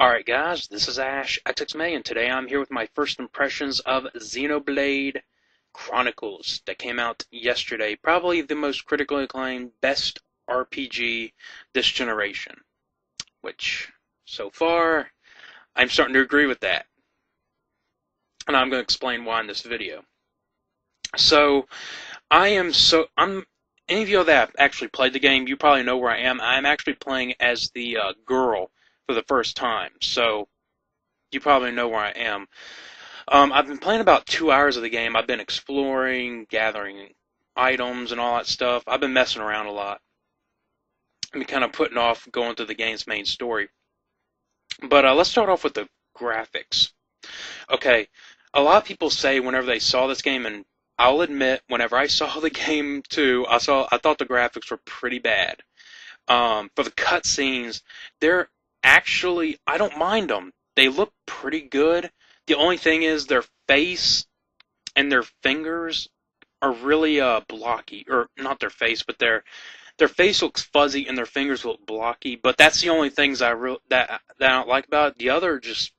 Alright guys, this is Ash XXMay, and today I'm here with my first impressions of Xenoblade Chronicles that came out yesterday. Probably the most critically acclaimed best RPG this generation. Which, so far, I'm starting to agree with that. And I'm going to explain why in this video. So, any of you that have actually played the game, you probably know where I am. I'm actually playing as the girl for the first time. So, you probably know where I am. I've been playing about 2 hours of the game. I've been exploring, gathering items and all that stuff. I've been messing around a lot. I've been kind of putting off going through the game's main story. But let's start off with the graphics. Okay, a lot of people say whenever they saw this game, and I'll admit, whenever I saw the game too, I thought the graphics were pretty bad. For the cutscenes, they're actually, I don't mind them. They look pretty good. The only thing is their face and their fingers are really blocky, or not their face, but their face looks fuzzy and their fingers look blocky. But that's the only things that I don't like about it. The other just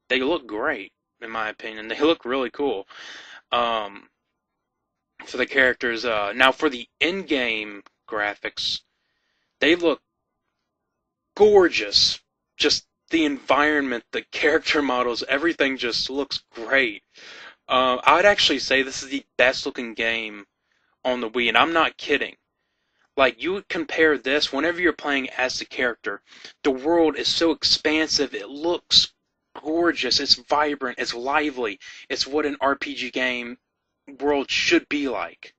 they look great in my opinion. They look really cool. Um, for the characters, now for the in-game graphics, they look gorgeous. Just the environment, the character models, everything just looks great. I would actually say this is the best looking game on the Wii, and I'm not kidding. Like, you would compare this, whenever you're playing as the character, the world is so expansive, it looks gorgeous, it's vibrant, it's lively, it's what an RPG game world should be like.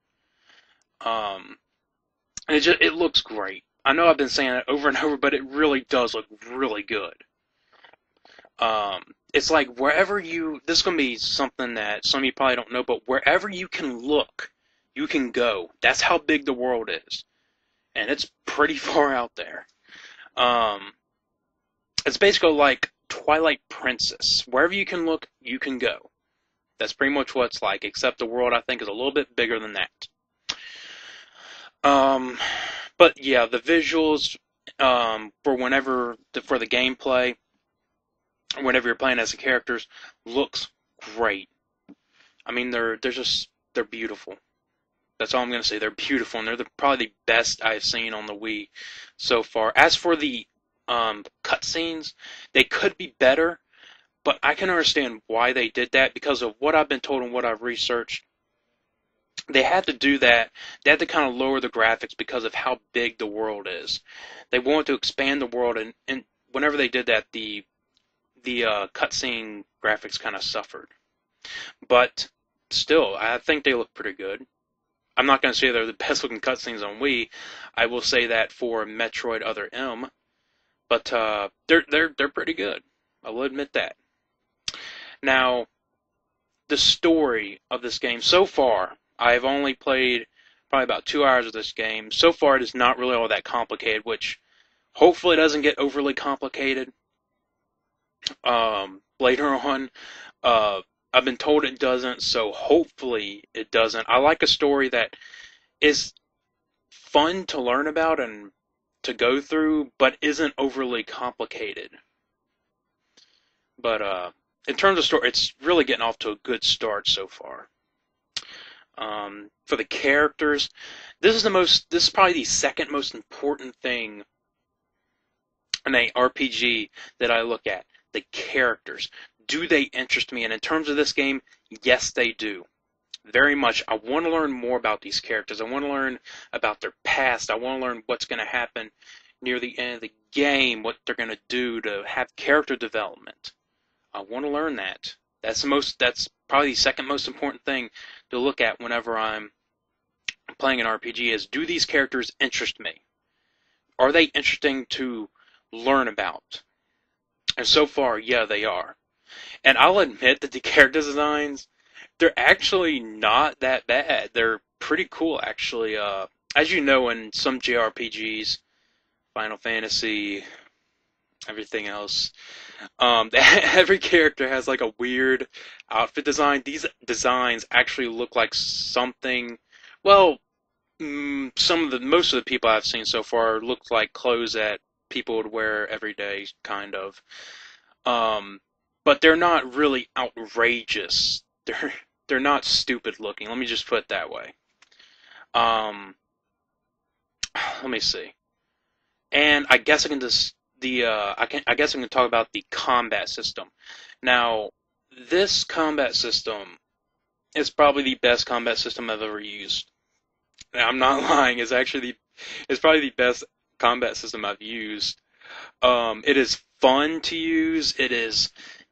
Um, and it looks great. I know I've been saying it over and over, but it really does look really good. It's like wherever this is going to be something that some of you probably don't know, but wherever you can look, you can go. That's how big the world is. And it's pretty far out there. It's basically like Twilight Princess. Wherever you can look, you can go. That's pretty much what it's like, except the world I think is a little bit bigger than that. But yeah, the visuals for the gameplay, whenever you're playing as the characters, looks great. I mean, they're beautiful. That's all I'm gonna say. They're beautiful, and they're probably the best I've seen on the Wii so far. As for the cutscenes, they could be better, but I can understand why they did that because of what I've been told and what I've researched. They had to do that. They had to kind of lower the graphics because of how big the world is. They wanted to expand the world, and whenever they did that, the cutscene graphics kind of suffered. But still, I think they look pretty good. I'm not going to say they're the best looking cutscenes on Wii. I will say that for Metroid Other M, but they're pretty good. I will admit that. Now, the story of this game so far, I've only played probably about 2 hours of this game. So far, it is not really all that complicated, which hopefully doesn't get overly complicated later on. I've been told it doesn't, so hopefully it doesn't. I like a story that is fun to learn about and to go through, but isn't overly complicated. But in terms of story, it's really getting off to a good start so far. For the characters, this is probably the second most important thing in a RPG that I look at. The characters. Do they interest me? And in terms of this game, yes, they do. Very much. I want to learn more about these characters. I want to learn about their past. I want to learn what's going to happen near the end of the game, what they're going to do to have character development. I want to learn that. That's probably the second most important thing to look at whenever I'm playing an RPG is, do these characters interest me? Are they interesting to learn about? And so far, yeah, they are. And I'll admit that the character designs, they're actually not that bad. They're pretty cool, actually. As you know, in some JRPGs, Final Fantasy, everything else, every character has like a weird outfit design. These designs actually look like something. Well, most of the people I've seen so far look like clothes that people would wear every day, kind of. Um, but they're not really outrageous. They're not stupid looking. Let me just put it that way. Um, let me see. And I guess I can just I guess I can talk about the combat system. Now, this combat system is probably the best combat system I've ever used. I'm not lying. It's probably the best combat system I've used. It is fun to use. It is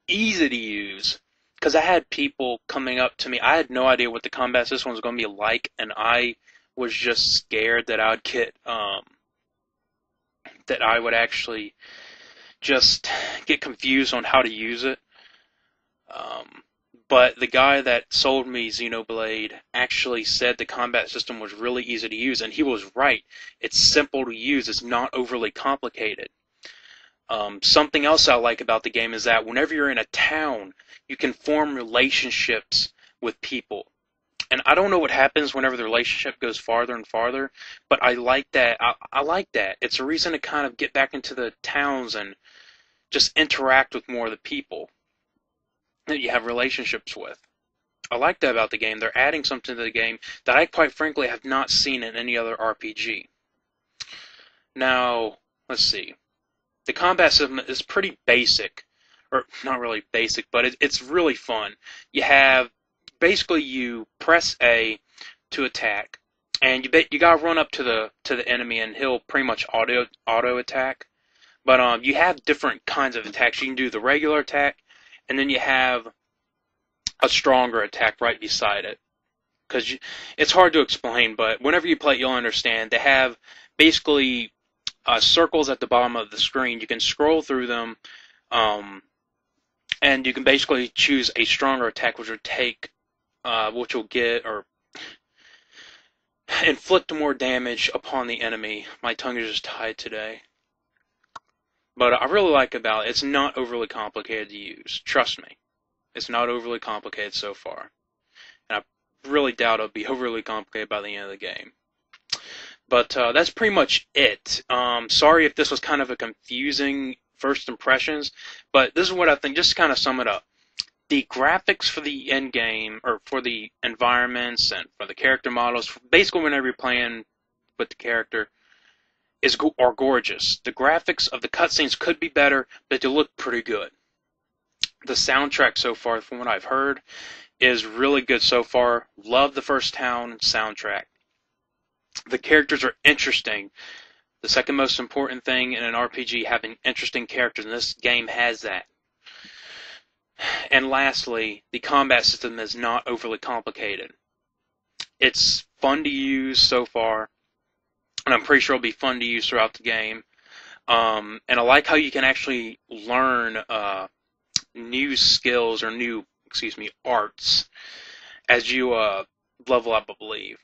easy to use. Because I had people coming up to me. I had no idea what the combat system was going to be like, and I was just scared that that I would actually just get confused on how to use it. Um, but the guy that sold me Xenoblade actually said the combat system was really easy to use, and he was right. It's simple to use. It's not overly complicated. Something else I like about the game is that whenever you're in a town, you can form relationships with people. And I don't know what happens whenever the relationship goes farther and farther, but I like that. I like that. It's a reason to kind of get back into the towns and just interact with more of the people that you have relationships with. I like that about the game. They're adding something to the game that I quite frankly have not seen in any other RPG. Now, let's see. The combat system is pretty basic, or not really basic, but it's really fun. You have basically you press A to attack, and you gotta run up to the enemy, and he'll pretty much auto attack. But you have different kinds of attacks. You can do the regular attack, and then you have a stronger attack right beside it. Because it's hard to explain, but whenever you play it, you'll understand. They have basically circles at the bottom of the screen. You can scroll through them, and you can basically choose a stronger attack, which will get or inflict more damage upon the enemy. My tongue is just tied today. But I really like about it, it's not overly complicated to use. Trust me. It's not overly complicated so far. And I really doubt it'll be overly complicated by the end of the game. But that's pretty much it. Sorry if this was kind of a confusing first impressions, but this is what I think, just to kind of sum it up. The graphics for the end game, or for the environments and for the character models, basically whenever you're playing with the character, are gorgeous. The graphics of the cutscenes could be better, but they look pretty good. The soundtrack so far, from what I've heard, is really good so far. Love the First Town soundtrack. The characters are interesting. The second most important thing in an RPG, having interesting characters, and this game has that. And lastly, the combat system is not overly complicated. It's fun to use so far, and I'm pretty sure it'll be fun to use throughout the game. And I like how you can actually learn new skills or arts as you level up, I believe.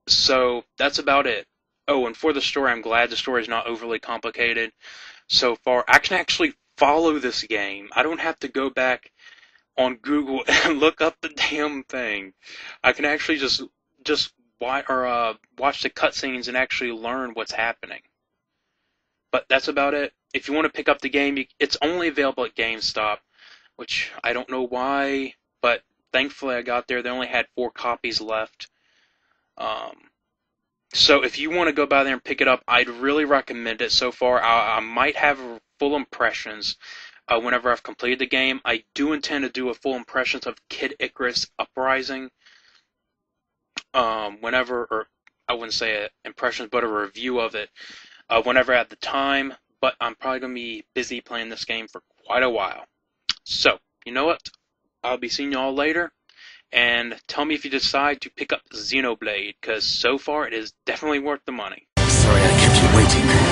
So that's about it. Oh, and for the story, I'm glad the story is not overly complicated so far. I can actually follow this game. I don't have to go back on Google and look up the damn thing. I can actually just watch the cutscenes and actually learn what's happening. But that's about it. If you want to pick up the game, it's only available at GameStop, which I don't know why, but thankfully I got there. They only had 4 copies left. So if you want to go by there and pick it up, I'd really recommend it. So far, I might have full impressions whenever I've completed the game. I do intend to do a full impressions of Kid Icarus Uprising or I wouldn't say impressions, but a review of it whenever I have the time. But I'm probably going to be busy playing this game for quite a while. So, you know what? I'll be seeing you all later. And tell me if you decide to pick up Xenoblade, because so far it is definitely worth the money. Sorry I kept you waiting.